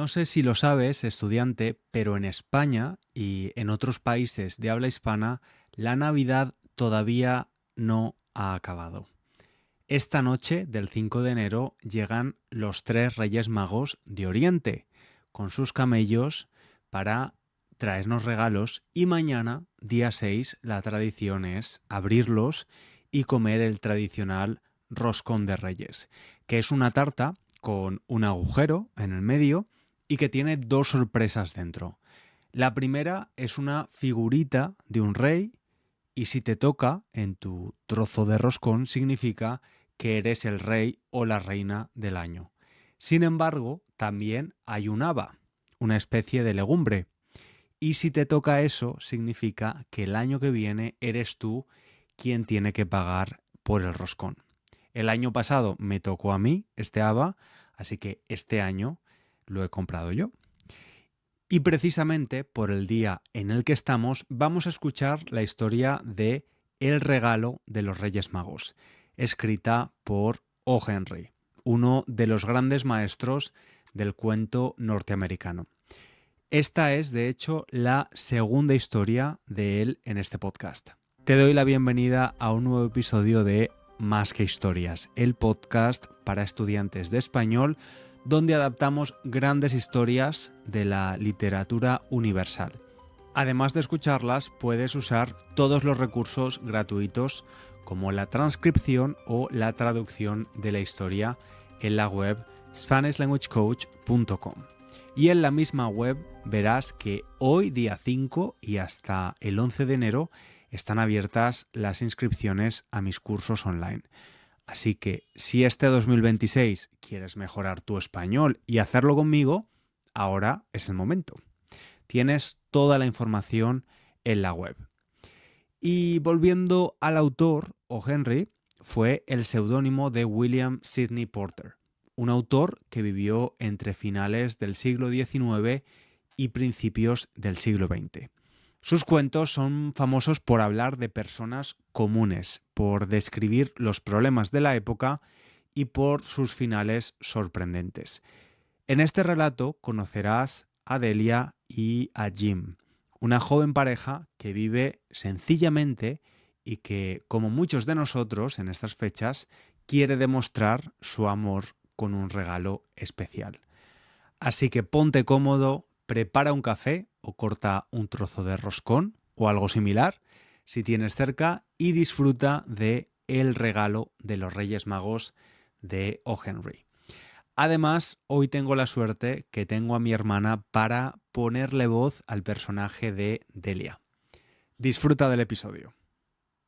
No sé si lo sabes, estudiante, pero en España y en otros países de habla hispana, la Navidad todavía no ha acabado. Esta noche, del 5 de enero, llegan los tres Reyes Magos de Oriente, con sus camellos para traernos regalos y mañana, día 6, la tradición es abrirlos y comer el tradicional roscón de Reyes, que es una tarta con un agujero en el medio y que tiene dos sorpresas dentro. La primera es una figurita de un rey y si te toca en tu trozo de roscón significa que eres el rey o la reina del año. Sin embargo, también hay un haba, una especie de legumbre. Y si te toca eso, significa que el año que viene eres tú quien tiene que pagar por el roscón. El año pasado me tocó a mí este haba, así que este año lo he comprado yo. Y precisamente por el día en el que estamos, vamos a escuchar la historia de El regalo de los Reyes Magos, escrita por O. Henry, uno de los grandes maestros del cuento norteamericano. Esta es, de hecho, la segunda historia de él en este podcast. Te doy la bienvenida a un nuevo episodio de Más que Historias, el podcast para estudiantes de español donde adaptamos grandes historias de la literatura universal. Además de escucharlas, puedes usar todos los recursos gratuitos como la transcripción o la traducción de la historia en la web SpanishLanguageCoach.com. Y en la misma web verás que hoy, día 5 y hasta el 11 de enero, están abiertas las inscripciones a mis cursos online. Así que si este 2026 quieres mejorar tu español y hacerlo conmigo, ahora es el momento. Tienes toda la información en la web. Y volviendo al autor, O. Henry, fue el seudónimo de William Sidney Porter, un autor que vivió entre finales del siglo XIX y principios del siglo XX. Sus cuentos son famosos por hablar de personas comunes, por describir los problemas de la época y por sus finales sorprendentes. En este relato conocerás a Delia y a Jim, una joven pareja que vive sencillamente y que, como muchos de nosotros en estas fechas, quiere demostrar su amor con un regalo especial. Así que ponte cómodo, prepara un café o corta un trozo de roscón o algo similar si tienes cerca y disfruta de El regalo de los Reyes Magos de O. Henry. Además, hoy tengo la suerte que tengo a mi hermana para ponerle voz al personaje de Delia. Disfruta del episodio.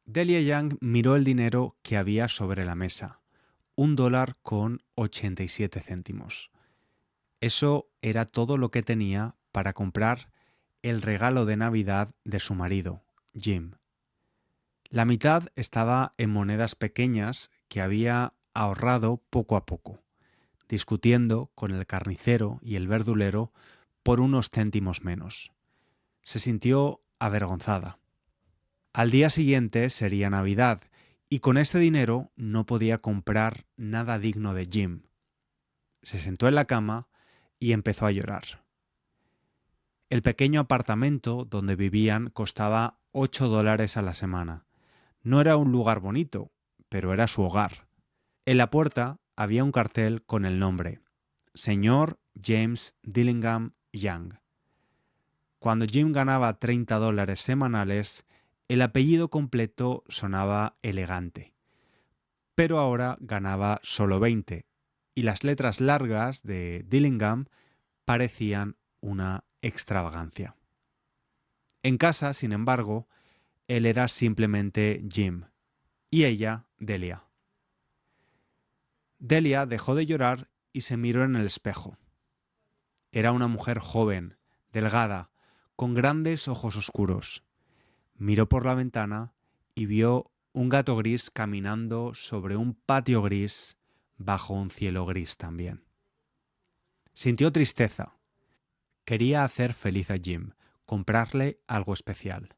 Delia Young miró el dinero que había sobre la mesa, $1.87. Eso era todo lo que tenía para comprar el regalo de Navidad de su marido, Jim. La mitad estaba en monedas pequeñas que había ahorrado poco a poco, discutiendo con el carnicero y el verdulero por unos céntimos menos. Se sintió avergonzada. Al día siguiente sería Navidad y con ese dinero no podía comprar nada digno de Jim. Se sentó en la cama y empezó a llorar. El pequeño apartamento donde vivían costaba $8 a la semana. No era un lugar bonito, pero era su hogar. En la puerta había un cartel con el nombre Señor James Dillingham Young. Cuando Jim ganaba $30 semanales, el apellido completo sonaba elegante. Pero ahora ganaba solo 20 y las letras largas de Dillingham parecían una extravagancia. En casa, sin embargo, él era simplemente Jim y ella Delia. Delia dejó de llorar y se miró en el espejo. Era una mujer joven, delgada, con grandes ojos oscuros. Miró por la ventana y vio un gato gris caminando sobre un patio gris bajo un cielo gris también. Sintió tristeza. Quería hacer feliz a Jim, comprarle algo especial.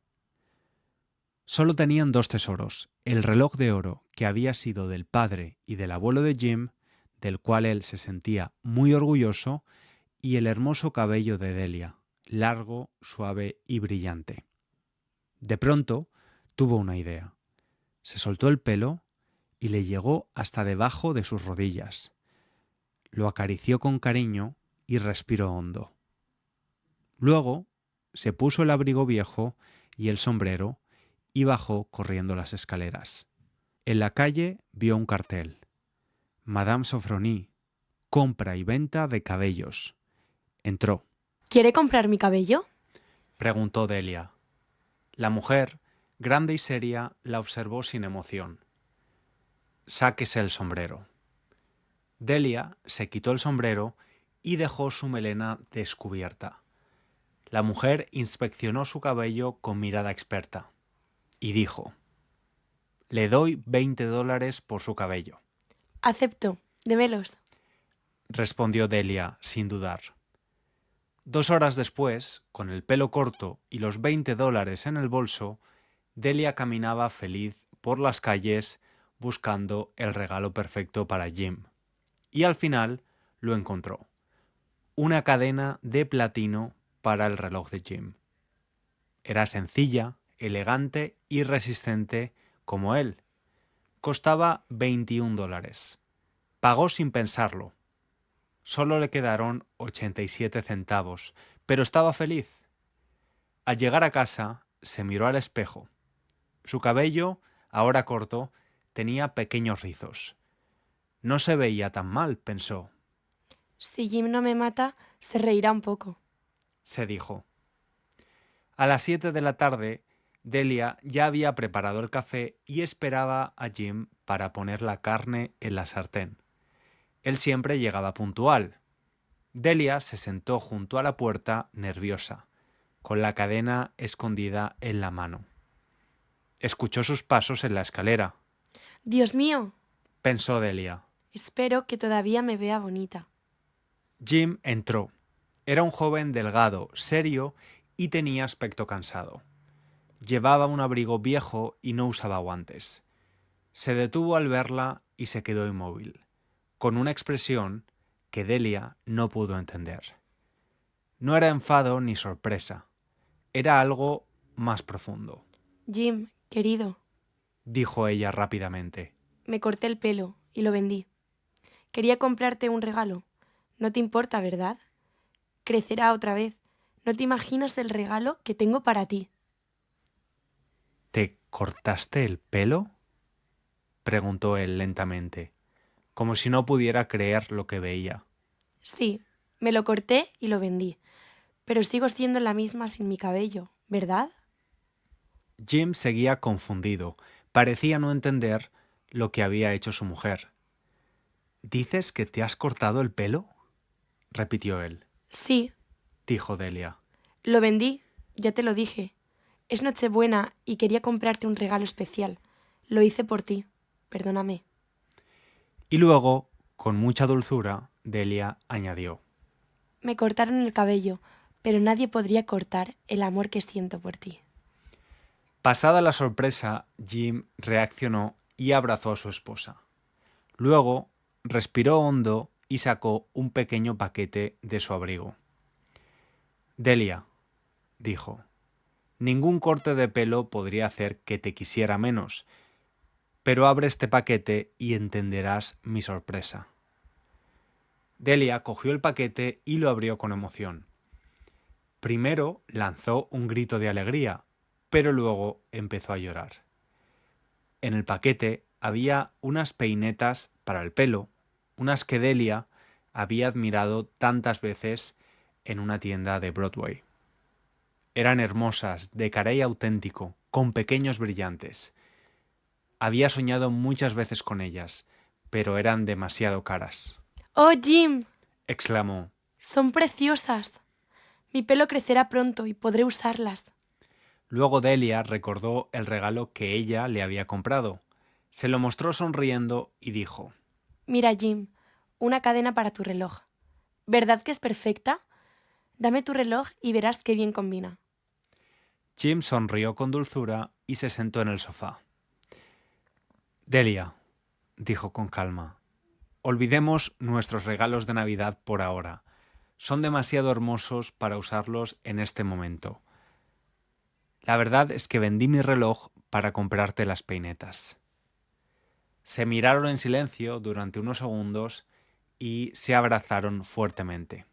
Solo tenían dos tesoros, el reloj de oro que había sido del padre y del abuelo de Jim, del cual él se sentía muy orgulloso, y el hermoso cabello de Delia, largo, suave y brillante. De pronto tuvo una idea. Se soltó el pelo y le llegó hasta debajo de sus rodillas. Lo acarició con cariño y respiró hondo. Luego se puso el abrigo viejo y el sombrero y bajó corriendo las escaleras. En la calle vio un cartel. Madame Sofronie, compra y venta de cabellos. Entró. ¿Quiere comprar mi cabello? Preguntó Delia. La mujer, grande y seria, la observó sin emoción. Sáquese el sombrero. Delia se quitó el sombrero y dejó su melena descubierta. La mujer inspeccionó su cabello con mirada experta y dijo: «Le doy $20 por su cabello», Acepto. Démelos. respondió Delia sin dudar. 2 horas después, con el pelo corto y los $20 en el bolso, Delia caminaba feliz por las calles buscando el regalo perfecto para Jim. Y al final lo encontró. Una cadena de platino para el reloj de Jim. Era sencilla, elegante y resistente como él. Costaba $21. Pagó sin pensarlo. Solo le quedaron 87 centavos, pero estaba feliz. Al llegar a casa, se miró al espejo. Su cabello, ahora corto, tenía pequeños rizos. No se veía tan mal, pensó. Si Jim no me mata, se reirá un poco. Se dijo. A las 7 de la tarde, Delia ya había preparado el café y esperaba a Jim para poner la carne en la sartén. Él siempre llegaba puntual. Delia se sentó junto a la puerta, nerviosa, con la cadena escondida en la mano. Escuchó sus pasos en la escalera. ¡Dios mío! Pensó Delia. Espero que todavía me vea bonita. Jim entró. Era un joven delgado, serio y tenía aspecto cansado. Llevaba un abrigo viejo y no usaba guantes. Se detuvo al verla y se quedó inmóvil, con una expresión que Delia no pudo entender. No era enfado ni sorpresa, era algo más profundo. Jim, querido, Dijo ella rápidamente. me corté el pelo y lo vendí. Quería comprarte un regalo. No te importa, ¿verdad? Crecerá otra vez. No te imaginas el regalo que tengo para ti. ¿Te cortaste el pelo?, preguntó él lentamente, como si no pudiera creer lo que veía. Sí, me lo corté y lo vendí. Pero sigo siendo la misma sin mi cabello, ¿verdad? Jim seguía confundido. Parecía no entender lo que había hecho su mujer. ¿Dices que te has cortado el pelo?, repitió él. Sí, Dijo Delia. lo vendí, ya te lo dije. Es Nochebuena y quería comprarte un regalo especial. Lo hice por ti. Perdóname. Y luego, con mucha dulzura, Delia añadió: Me cortaron el cabello, pero nadie podría cortar el amor que siento por ti. Pasada la sorpresa, Jim reaccionó y abrazó a su esposa. Luego, respiró hondo y sacó un pequeño paquete de su abrigo. Delia, dijo, ningún corte de pelo podría hacer que te quisiera menos, pero abre este paquete y entenderás mi sorpresa. Delia cogió el paquete y lo abrió con emoción. Primero lanzó un grito de alegría, pero luego empezó a llorar. En el paquete había unas peinetas para el pelo, unas que Delia había admirado tantas veces en una tienda de Broadway. Eran hermosas, de carey auténtico, con pequeños brillantes. Había soñado muchas veces con ellas, pero eran demasiado caras. ¡Oh, Jim! Exclamó. Son preciosas. Mi pelo crecerá pronto y podré usarlas. Luego Delia recordó el regalo que ella le había comprado. Se lo mostró sonriendo y dijo: Mira, Jim, una cadena para tu reloj. ¿Verdad que es perfecta? Dame tu reloj y verás qué bien combina. Jim sonrió con dulzura y se sentó en el sofá. Delia, dijo con calma, olvidemos nuestros regalos de Navidad por ahora. Son demasiado hermosos para usarlos en este momento. La verdad es que vendí mi reloj para comprarte las peinetas. Se miraron en silencio durante unos segundos y se abrazaron fuertemente.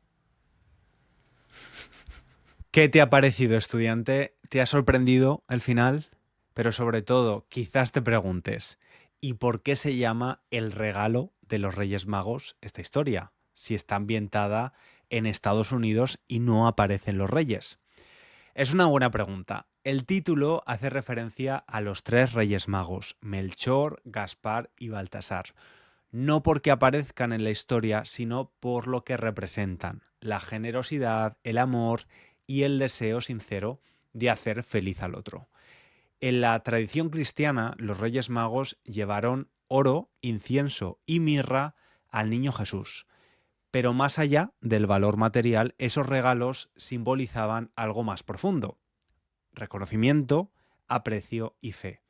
¿Qué te ha parecido, estudiante? ¿Te ha sorprendido el final? Pero sobre todo, quizás te preguntes, ¿y por qué se llama El regalo de los Reyes Magos esta historia? Si está ambientada en Estados Unidos y no aparecen los reyes. Es una buena pregunta. El título hace referencia a los 3 Reyes Magos, Melchor, Gaspar y Baltasar. No porque aparezcan en la historia, sino por lo que representan: la generosidad, el amor y el deseo sincero de hacer feliz al otro. En la tradición cristiana, los Reyes Magos llevaron oro, incienso y mirra al niño Jesús. Pero más allá del valor material, esos regalos simbolizaban algo más profundo: reconocimiento, aprecio y fe.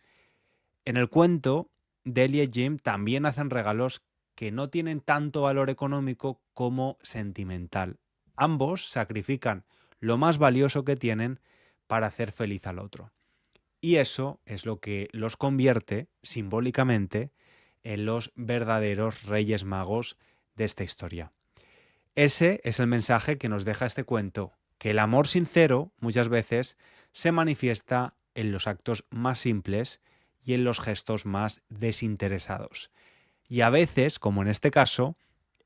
En el cuento, Delia y Jim también hacen regalos que no tienen tanto valor económico como sentimental. Ambos sacrifican lo más valioso que tienen para hacer feliz al otro. Y eso es lo que los convierte, simbólicamente, en los verdaderos Reyes Magos de esta historia. Ese es el mensaje que nos deja este cuento, que el amor sincero muchas veces se manifiesta en los actos más simples y en los gestos más desinteresados. Y a veces, como en este caso,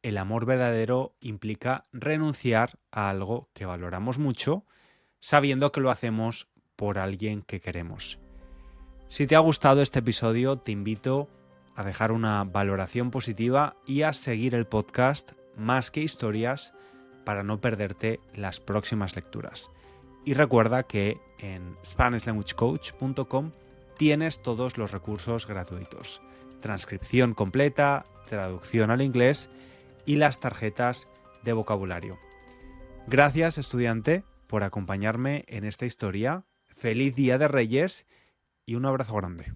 el amor verdadero implica renunciar a algo que valoramos mucho, sabiendo que lo hacemos por alguien que queremos. Si te ha gustado este episodio, te invito a dejar una valoración positiva y a seguir el podcast Más que Historias para no perderte las próximas lecturas. Y recuerda que en SpanishLanguageCoach.com tienes todos los recursos gratuitos: transcripción completa, traducción al inglés y las tarjetas de vocabulario. Gracias, estudiante, por acompañarme en esta historia. Feliz Día de Reyes y un abrazo grande.